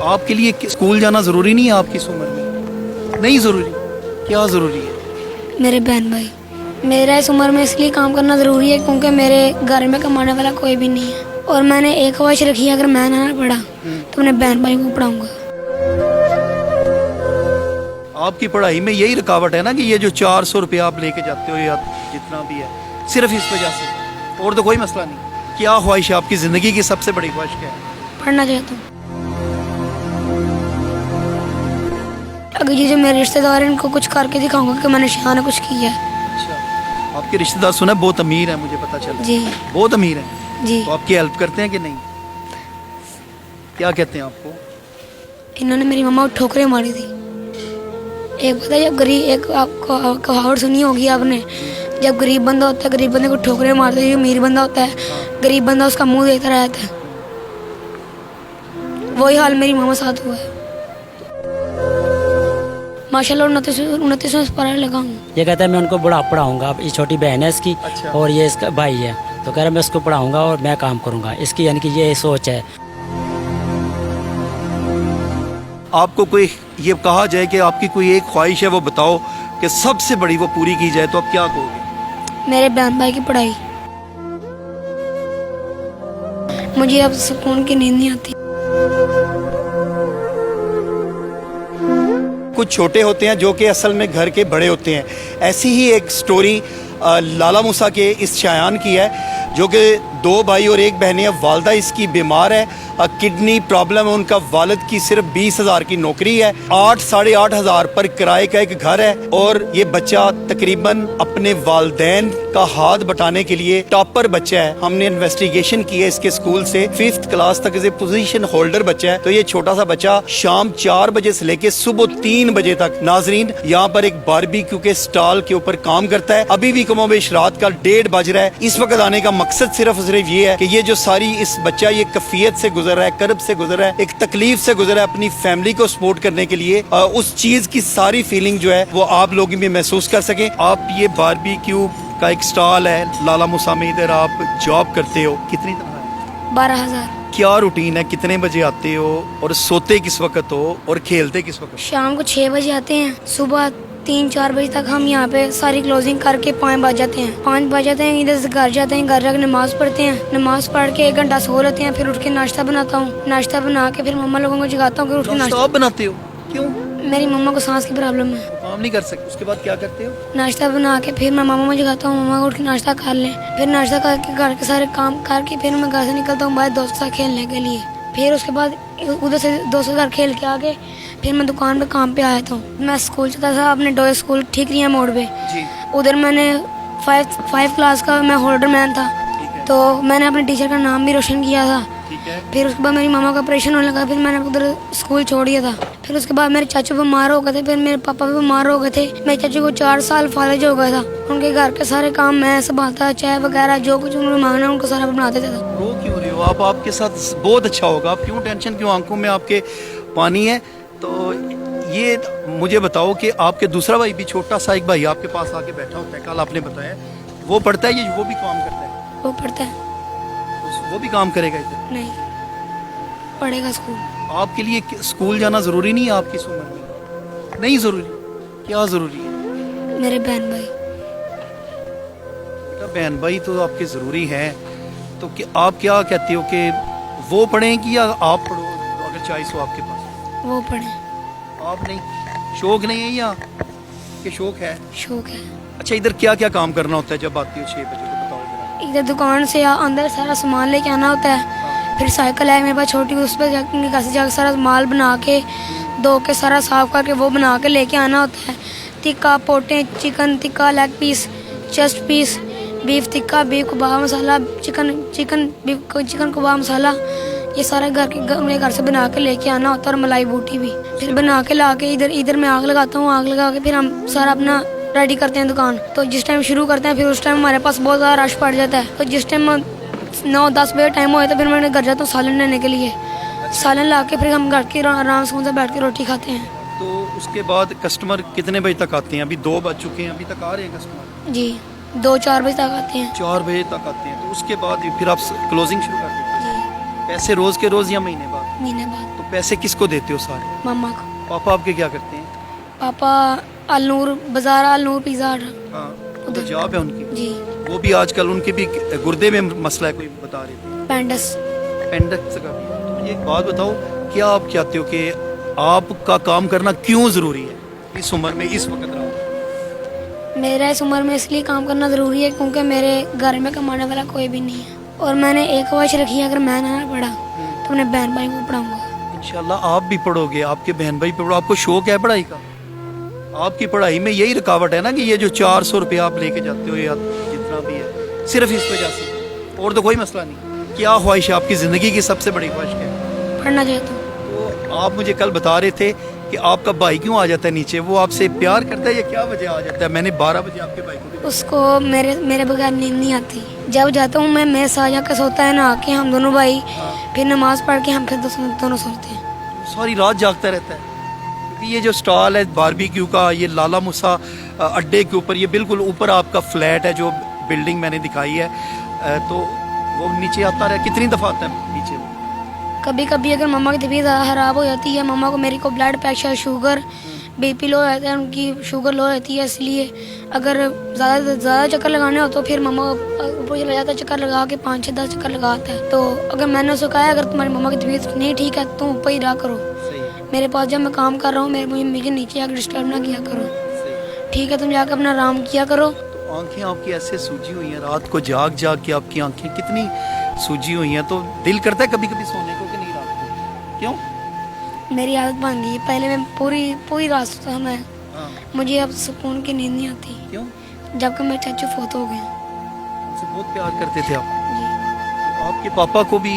आपके लिए स्कूल जाना ज़रूरी नहीं है आपकी इस उम्र में? नहीं ज़रूरी? क्या ज़रूरी है? मेरे बहन भाई, मेरा इस उम्र में इसलिए काम करना ज़रूरी है क्योंकि मेरे घर में कमाने वाला कोई भी नहीं है। और मैंने एक ख्वाहिश रखी है, अगर मैं ना पढ़ा तो अपने बहन भाई को पढ़ाऊँगा। आपकी पढ़ाई में यही रुकावट है ना कि ये जो 400 रुपया आप लेके जाते हो या जितना भी है, सिर्फ इस वजह से, और तो कोई मसला नहीं? क्या ख्वाहिश है आपकी ज़िंदगी की? सबसे बड़ी ख्वाहिश क्या है? पढ़ना चाहता हूँ। अगर ये जो मेरे रिश्तेदार हैं इनको कुछ करके दिखाऊंगा कि मैंने शान कुछ किया है। अच्छा, आपके रिश्तेदार सुना बहुत अमीर है, मुझे पता चला। जी बहुत अमीर है जी। तो आपकी हेल्प करते हैं कि नहीं? क्या कहते हैं आपको? इन्होंने मेरी मम्मा को ठोकरें मारी थी। एक पता है, जब गरीब, एक आपको कहावत सुनी होगी आपने, जब गरीब बंदा होता है गरीब बंदे को ठोकरें मारते हैं, जो अमीर बंदा होता है गरीब बंदा उसका मुंह देखता रहता है। वही हाल मेरी मामा साथ हुआ है। माशाल्लाह 29 में पढ़ने लगा हूँ। ये कहता है मैं उनको पढ़ाऊंगा। अब ये छोटी बहन है इसकी। अच्छा। और ये इसका भाई है, तो कह रहा है मैं उसको पढ़ाऊंगा और मैं काम करूंगा। इसकी यानी कि ये सोच है। आपको कोई ये कहा जाए कि आपकी कोई एक ख्वाहिश है वो बताओ कि सबसे बड़ी वो पूरी की जाए, तो आप क्या कहोगे? मेरे बहन भाई की पढ़ाई। मुझे अब सुकून की नींद नहीं आती। कुछ छोटे होते हैं जो कि असल में घर के बड़े होते हैं। ऐसी ही एक स्टोरी लाला मूसा के इस शायान की है, जो कि 2 भाई और 1 बहन है। वालदा इसकी बीमार है, किडनी प्रॉब्लम है। उनका वालिद की सिर्फ 20,000 की नौकरी है, 8-8,500 पर किराए का एक घर है। और ये बच्चा तकरीबन अपने वालदैन का हाथ बटाने के लिए टॉपर बच्चा है। हमने इन्वेस्टिगेशन की है इसके स्कूल से, 5th क्लास तक इसे पोजीशन होल्डर बच्चा है। तो ये छोटा सा बच्चा शाम 4 बजे से लेके सुबह 3 बजे तक नाजरीन यहाँ पर एक बारबेक्यू के स्टॉल के ऊपर काम करता है। अभी भी कमोबेश रात का 1:30 बज रहा है। इस वक्त आने का मकसद सिर्फ ये है कि ये जो सारी इस बच्चा ये कफियत से गुजर रहा है, कर्ब से गुजर रहा है, एक तकलीफ से गुजर रहा है, अपनी फैमिली को सपोर्ट करने के लिए उस चीज की सारी फीलिंग जो है वो आप लोग भी महसूस कर सके। आप ये बारबेक्यू का एक स्टॉल है लाला मूसा में, इधर आप जॉब करते हो, कितनी तनख्वाह है? 12,000। क्या रूटीन है? कितने बजे आते हो और सोते किस वक्त हो और खेलते किस वक्त? शाम को 6 बजे आते हैं, सुबह 3-4 बजे तक हम यहाँ पे सारी क्लोजिंग करके 5 बज जाते हैं। 5 बज जाते हैं, इधर से घर जाते हैं, घर जाकर नमाज पढ़ते हैं। नमाज पढ़ के 1 घंटा सो लेते हैं, फिर उठ के नाश्ता बनाता हूँ। नाश्ता बना के फिर मम्मा लोगों को जगाता हूँ कि उठ के नाश्ता। आप बनाते हो? क्यों? मेरी मम्मा को सांस की प्रॉब्लम है, काम नहीं कर सकते। उसके बाद क्या करते हो? नाश्ता बना के फिर मैं मामा को जगाता हूँ, मम्मा को उठ के नाश्ता कर लें। फिर नाश्ता करके घर के सारे काम करके फिर मैं घर से निकलता हूँ बाहर दोस्त के साथ खेलने के लिए। फिर उसके बाद उधर से दोस्तों के साथ खेल के आके फिर मैं दुकान पे काम पे आया था। मैं स्कूल चलता था अपने डोए स्कूल ठीकरिया मोड़ पे। उधर मैंने 5 क्लास का मैं होल्डर मैन था, तो मैंने अपने टीचर का नाम भी रोशन किया था। फिर उसके बाद मेरी मामा का ऑपरेशन होने लगा, फिर मैंने उधर स्कूल छोड़ दिया था। फिर उसके बाद मेरे चाचू बीमार हो गए थे, फिर मेरे पापा भी बीमार हो गए थे। मेरे चाचू को 4 साल फालिज हो गया था। उनके घर के सारे काम मैं संभालता, चाय वगैरह जो कुछ उन्होंने मांगना उनको सारा बना देता था। रो क्यों रहे हो आप? आपके साथ बहुत अच्छा होगा, आप क्यों टेंशन, क्यों आंखों में आपके पानी है? तो ये मुझे बताओ कि आपके दूसरा भाई भी, छोटा सा एक भाई आपके पास आके बैठा होता है, कल आपने बताया, वो पढ़ता है या वो भी काम करता है? वो पढ़ता है। वो भी काम करेगा इधर? नहीं, पढ़ेगा स्कूल। आपके लिए स्कूल जाना जरूरी नहीं है आपकी इस उम्र में? नहीं जरूरी? क्या जरूरी है? मेरे बहन भाई। बेटा बहन भाई तो आपके जरूरी हैं, तो कि आप क्या कहते हो कि वो पढ़ें कि या आप पढ़ो? अगर चॉइस हो आपके पास, वो पढ़े। आप नहीं? शौक नहीं है या कि शौक है? शौक है। अच्छा, इधर क्या क्या काम करना होता है जब आती हो 6 बजे, तो बताओ जरा। इधर दुकान से अंदर सारा सामान लेके आना होता है। फिर साइकिल है मेरे पास छोटी, उस पर घर से जाकर सारा माल बना के धो के सारा साफ करके वो बना के लेके आना होता है। टिक्का, पोटे, chicken tikka, leg piece, chest piece, beef tikka, beef kebab masala, chicken kebab masala, ये सारा मेरे घर से बना के लेके आना होता है। और मलाई बूटी भी फिर बना के ला के इधर मैं आग लगाता हूँ। आग लगा के फिर हम सारा अपना रेडी करते हैं दुकान। तो जिस टाइम शुरू करते हैं फिर उस टाइम हमारे पास बहुत ज़्यादा रश पड़ जाता है। तो जिस टाइम 9-10 बजे टाइम हो तो फिर मैं घर जाता हूँ सालन लेने के लिए। सालन ला के फिर हम घर के आराम से बैठ के रोटी खाते हैं। तो उसके बाद कस्टमर कितने बजे तक आते हैं? अभी 2 बज चुके हैं, अभी तक आ रहे हैं कस्टमर? जी, 2-4 बजे तक आते हैं। 4 बजे तक आते हैं। तो उसके बाद फिर आप क्लोजिंग शुरू कर देते हैं? जी। पैसे रोज के रोज या महीने बाद? महीने बाद। तो पैसे किसको देते हो सारे? मम्मा को। पापा आपके क्या करते हैं? पापा अलनूर बाजार, अलनूर पिज़्ज़ा हट। हाँ, उधर जॉब है उनकी। जी। वो भी आजकल उनके भी गुर्दे में मसला है, कोई बता रहे थे, पेंडस। पेंडेक्स का भी। तो मुझे एक बात बताओ, क्या आप चाहते हो कि आपका काम करना क्यों ज़रूरी है इस उम्र में, इस वक्त रात? मेरा इस उम्र में इसलिए काम करना ज़रूरी है क्योंकि मेरे घर में कमाने वाला कोई भी नहीं है, और मैंने एक ख्वाहिश रखी है, अगर मैं ना पढ़ा तो अपने बहन भाई को पढ़ाऊँगा। इंशाल्लाह आप भी पढ़ोगे, आपके बहन भाई पढ़ो। आपको शौक है पढ़ाई का? आपकी पढ़ाई में यही रुकावट है ना कि ये जो 400 रुपया आप लेके जाते हो या जितना भी है, सिर्फ इस वजह से, और तो कोई मसला नहीं। क्या ख्वाहिश है आपकी ज़िंदगी की? सबसे बड़ी ख्वाहिश क्या है? पढ़ना चाहिए तो आप मुझे कल बता रहे थे कि आपका भाई क्यों आ जाता है नीचे, वो आपसे प्यार करता है या क्या वजह आ जाता है? मैंने 12 बजे आपके भाई को भी उसको मेरे बगैर नींद नहीं आती। जब जाता हूँ मैं, मेरे साथ जाकर सोता है, नहा के हम दोनों भाई, फिर नमाज पढ़ के हम फिर दोनों सोते हैं। सारी रात जागता रहता है। क्योंकि ये जो स्टॉल है बारबेक्यू का, ये लाला मूसा अड्डे के ऊपर, ये बिल्कुल ऊपर आपका फ्लैट है जो बिल्डिंग मैंने दिखाई है, तो वो नीचे आता रहा, कितनी दफ़ा आता है नीचे? कभी कभी अगर मम्मा की तबीयत ज़्यादा ख़राब हो जाती है, मम्मा को मेरी को blood pressure, sugar, BP low रहता है, उनकी शुगर लो रहती है, इसलिए अगर ज़्यादा चक्कर लगाने हो तो फिर मम्मा ऊपर चला जाता है, चक्कर लगा के 5-6-10 चक्कर लगाता है। तो अगर मैंने उसको कहा अगर तुम्हारी मम्मा की तबीयत नहीं ठीक है तुम ऊपर ही रहा करो, मेरे पास जब मैं काम कर रहा हूँ मेरे मम्मी के नीचे आकर डिस्टर्ब ना किया करो, ठीक है, तुम जाकर अपना आराम किया करो। तो आंखें आपकी ऐसे सूजी हुई हैं, रात को जाग जाग के आपकी आंखें कितनी सूजी हुई हैं, तो दिल करता है कभी कभी सोने को कि नहीं रात को? क्यों? मेरी आदत बन गई है, पहले मैं पूरी रात सोता मैं, मुझे अब सुकून की नींद नहीं आती। क्यों? जबकि मेरे चाचू फोत हो गए। उनसे बहुत प्यार करते थे आप? जी। आपके पापा को भी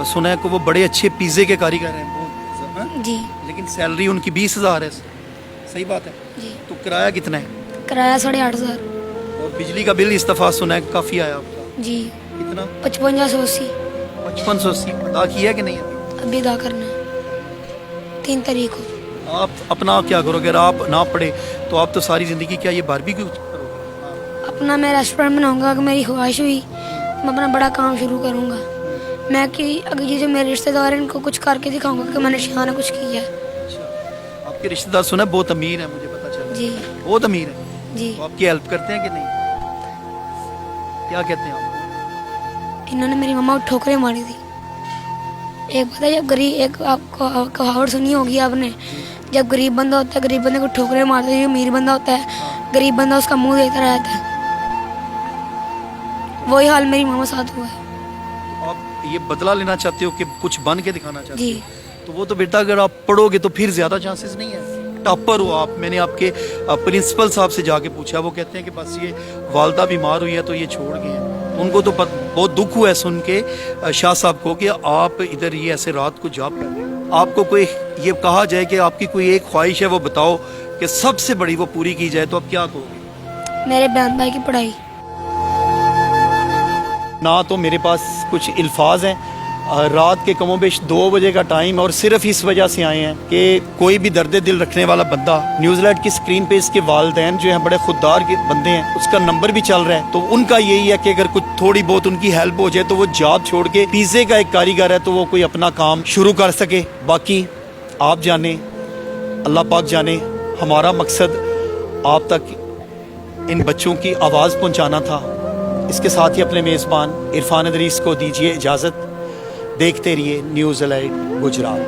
सुना है कि वो बड़े अच्छे पिज़्ज़े के कारीगर हैं बहुत, हाँ? जी। लेकिन सैलरी उनकी 20,000 है, सही बात है? जी। तो किराया कितना है? किराया 8,500। और बिजली का बिल इस दफ़ा सुना है काफ़ी आया आपका? जी। कितना? 5580। 5580 अदा किया कि नहीं अभी? अभी अदा करना है 3 तारीख को। आप अपना क्या करो, अगर आप ना पढ़े तो आप तो सारी ज़िंदगी क्या ये बारबेक्यू करोगे? अपना मैं रेस्टोरेंट बनाऊंगा, अगर मेरी ख्वाहिश हुई मैं अपना बड़ा काम शुरू करूंगा। मैं कि अगर ये जो मेरे रिश्तेदार हैं इनको कुछ करके दिखाऊंगा कि मैंने शान कुछ किया है। अच्छा, आपके रिश्तेदार सुना है बहुत अमीर है, मुझे पता चला। जी। बहुत अमीर है? जी। तो आपकी हेल्प करते हैं कि नहीं? क्या कहते हैं आप? इन्होंने मेरी मम्मा को ठोकरें मारी थी। एक पता है, जब गरीब, एक आपको कहावत सुनी होगी आपने, जब गरीब बंदा होता है गरीब बंदे को ठोकरें मारते हैं, अमीर बंदा होता है गरीब बंदा उसका मुंह देता रहता है। वही हाल मेरी मामा साथ हुआ है। आप ये बदला लेना चाहते हो कि कुछ बन के दिखाना चाहते जी। हो? तो वो तो बेटा अगर आप पढ़ोगे तो फिर ज़्यादा चांसेस नहीं है। टॉपर हो आप। मैंने आपके प्रिंसिपल साहब से जाके पूछा, वो कहते हैं कि बस ये वालदा बीमार हुई है तो ये छोड़ गए हैं। उनको तो बहुत दुख हुआ है सुन के शाह साहब को कि आप इधर ये ऐसे रात को जॉब कर रहे हैं। आपको कोई ये कहा जाए कि आपकी कोई एक ख्वाहिश है वो बताओ कि सबसे बड़ी वो पूरी की जाए, तो आप क्या कहोगे? मेरे बहन भाई की पढ़ाई। ना तो मेरे पास कुछ अल्फाज हैं। रात के कमोबेश 2 बजे का टाइम, और सिर्फ इस वजह से आए हैं कि कोई भी दर्द दिल रखने वाला बंदा, न्यूजीलैंड की स्क्रीन पे इसके वालिदैन जो हैं बड़े खुददार के बंदे हैं, उसका नंबर भी चल रहा है, तो उनका यही है कि अगर कुछ थोड़ी बहुत उनकी हेल्प हो जाए तो वो जॉब छोड़ के पिज़्ज़े का एक कारीगर है तो वो कोई अपना काम शुरू कर सके। बाकी आप जाने, अल्लाह पाक जाने। हमारा मकसद आप तक इन बच्चों की आवाज़ पहुँचाना था। इसके साथ ही अपने मेज़बान इरफान अदरीस को दीजिए इजाज़त। देखते रहिए न्यूज़ अलाइव गुजरात।